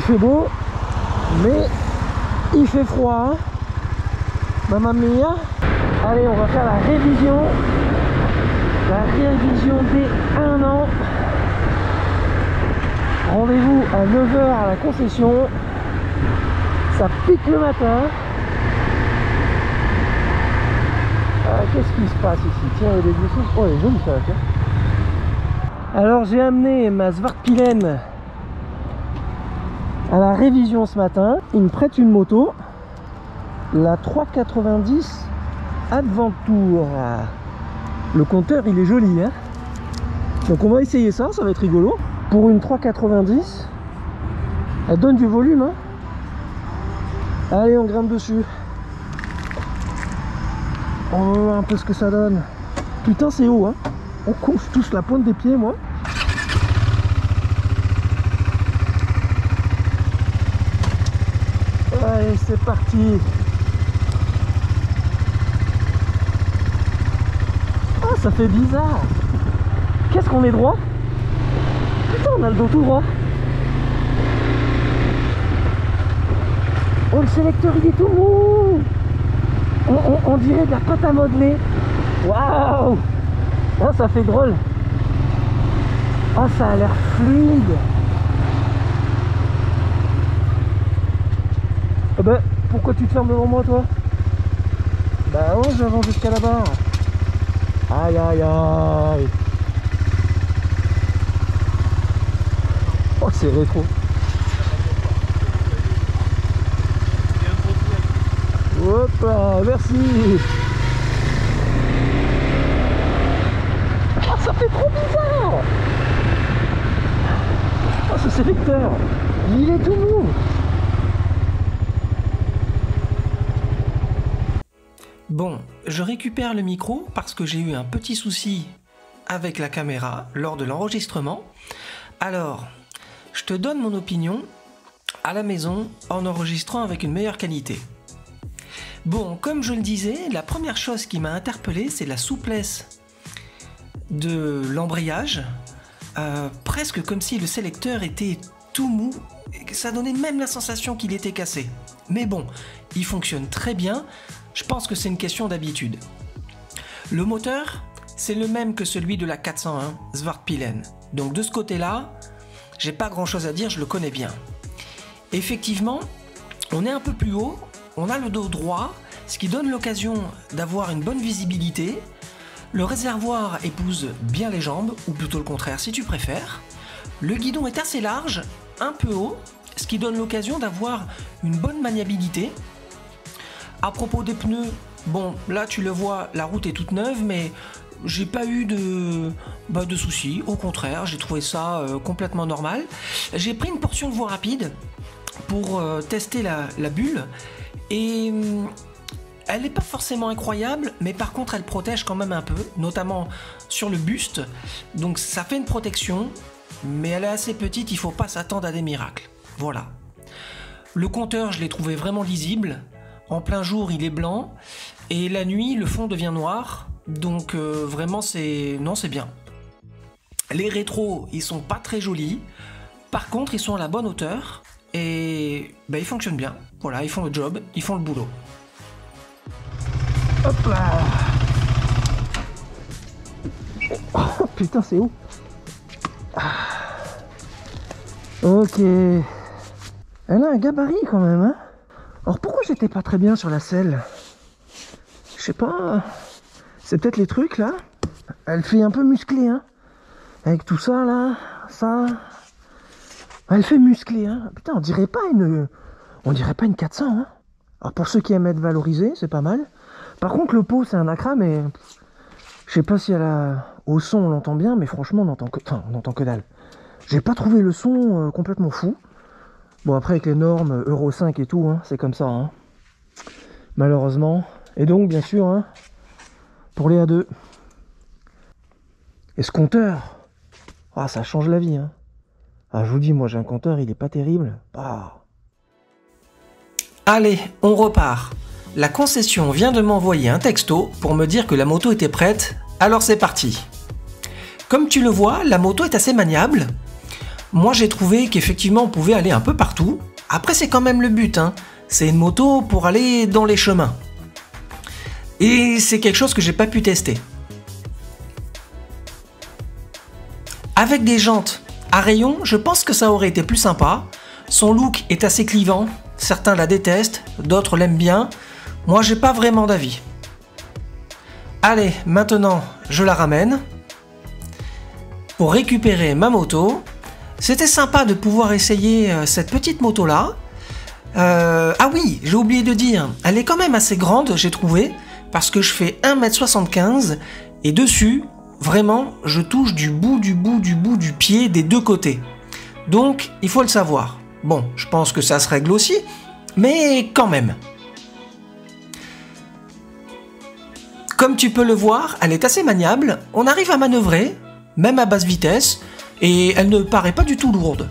fait beau, mais il fait froid. Mamma mia. Allez, on va faire la révision. La révision des 1 an. Rendez-vous à 9 h à la concession. Ça pique le matin. Qu'est-ce qui se passe ici? Tiens, il y a des glissons. Oh, elle est jolie ça, tiens. Alors, j'ai amené ma Svartpilen à la révision ce matin. Il me prête une moto, la 390 Adventure. Le compteur, il est joli, hein. Donc, on va essayer ça, ça va être rigolo. Pour une 390, elle donne du volume, hein. Allez, on grimpe dessus. On va voir un peu ce que ça donne. Putain, c'est haut, hein. Je touche la pointe des pieds, moi. Allez, c'est parti. Ah, ça fait bizarre. Qu'est-ce qu'on est droit? Putain, on a le dos tout droit. Oh, le sélecteur, il est tout mou. On dirait de la pâte à modeler. Waouh! Ah, ça fait drôle. Ah, ça a l'air fluide. Ah bah, pourquoi tu te fermes devant moi, toi? Bah ouais, j'avance jusqu'à la barre. Aïe, aïe, aïe. Oh, c'est rétro. Hop, merci. Oh, ça fait trop bizarre. Oh, ce sélecteur, il est tout mou. Bon, je récupère le micro parce que j'ai eu un petit souci avec la caméra lors de l'enregistrement. Alors, je te donne mon opinion à la maison en enregistrant avec une meilleure qualité. Bon, comme je le disais, la première chose qui m'a interpellé, c'est la souplesse de l'embrayage. Presque comme si le sélecteur était tout mou. Ça donnait même la sensation qu'il était cassé. Mais bon, il fonctionne très bien. Je pense que c'est une question d'habitude. Le moteur, c'est le même que celui de la 401 Svartpilen. Donc de ce côté-là, j'ai pas grand-chose à dire, je le connais bien. Effectivement, on est un peu plus haut, on a le dos droit, ce qui donne l'occasion d'avoir une bonne visibilité. Le réservoir épouse bien les jambes, ou plutôt le contraire si tu préfères. Le guidon est assez large, un peu haut, ce qui donne l'occasion d'avoir une bonne maniabilité. À propos des pneus, bon, là tu le vois, la route est toute neuve, mais j'ai pas eu de soucis. Au contraire, j'ai trouvé ça complètement normal. J'ai pris une portion de voie rapide pour tester la bulle, et elle n'est pas forcément incroyable, mais par contre elle protège quand même un peu, notamment sur le buste. Donc ça fait une protection, mais elle est assez petite, il faut pas s'attendre à des miracles. Voilà. Le compteur, je l'ai trouvé vraiment lisible. En plein jour, il est blanc, et la nuit, le fond devient noir. Donc vraiment, c'est bien. Les rétros, ils sont pas très jolis. Par contre, ils sont à la bonne hauteur, et ils fonctionnent bien. Voilà, ils font le job, ils font le boulot. Hop là. Oh putain, c'est où? Ok. Elle a un gabarit quand même, hein. Alors pourquoi j'étais pas très bien sur la selle? Je sais pas. C'est peut-être les trucs là. Elle fait un peu musclée, hein. Avec tout ça là, ça. Elle fait musclée, hein. Putain, on dirait pas une 400, hein. Alors pour ceux qui aiment être valorisés, c'est pas mal. Par contre le pot c'est un Acra, mais je sais pas si au son on l'entend bien, mais franchement on entend que dalle. J'ai pas trouvé le son complètement fou. Bon, après avec les normes Euro 5 et tout, hein, c'est comme ça, hein. Malheureusement. Et donc bien sûr, hein, pour les A2. Et ce compteur, ah, ça change la vie, hein. Ah, je vous dis, moi j'ai un compteur, il est pas terrible. Ah. Allez, on repart. La concession vient de m'envoyer un texto pour me dire que la moto était prête, alors c'est parti. Comme tu le vois, la moto est assez maniable. moi j'ai trouvé qu'effectivement on pouvait aller un peu partout. Après c'est quand même le but, hein. C'est une moto pour aller dans les chemins. Et c'est quelque chose que j'ai pas pu tester. Avec des jantes à rayons, je pense que ça aurait été plus sympa. Son look est assez clivant, certains la détestent, d'autres l'aiment bien. Moi j'ai pas vraiment d'avis. Allez, maintenant je la ramène pour récupérer ma moto. C'était sympa de pouvoir essayer cette petite moto là. Ah oui, j'ai oublié de dire, elle est quand même assez grande, j'ai trouvé, parce que je fais 1,75 m et dessus, vraiment, je touche du bout du pied des deux côtés. Donc, il faut le savoir. Bon, je pense que ça se règle aussi, mais quand même. Comme tu peux le voir, elle est assez maniable, on arrive à manœuvrer, même à basse vitesse, et elle ne paraît pas du tout lourde.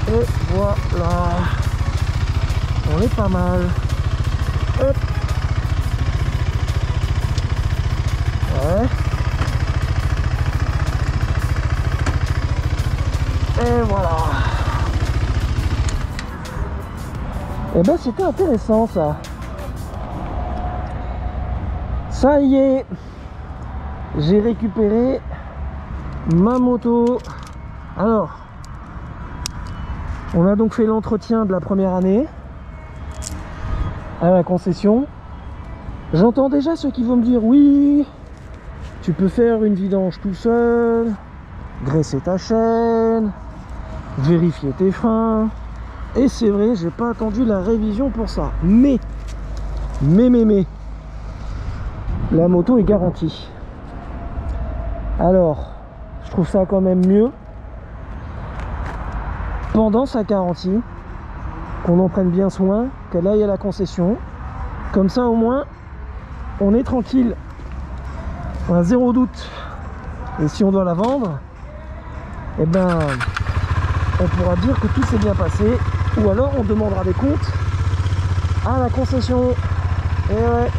Et voilà. On est pas mal. Hop. Ouais. Et voilà. Et ben c'était intéressant ça. Ça y est. J'ai récupéré ma moto. Alors, on a donc fait l'entretien de la première année à la concession. J'entends déjà ceux qui vont me dire oui, tu peux faire une vidange tout seul, graisser ta chaîne, vérifier tes freins. Et c'est vrai, j'ai pas attendu la révision pour ça. Mais, la moto est garantie. Alors, je trouve ça quand même mieux pendant sa garantie qu'on en prenne bien soin, qu'elle aille à la concession. Comme ça au moins on est tranquille, on a zéro doute. Et si on doit la vendre, eh ben on pourra dire que tout s'est bien passé, ou alors on demandera des comptes à la concession. Et ouais,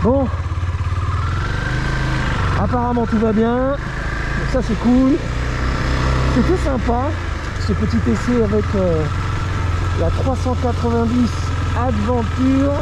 bon, apparemment tout va bien, donc ça c'est cool. C'était sympa ce petit essai avec la 390 Adventure.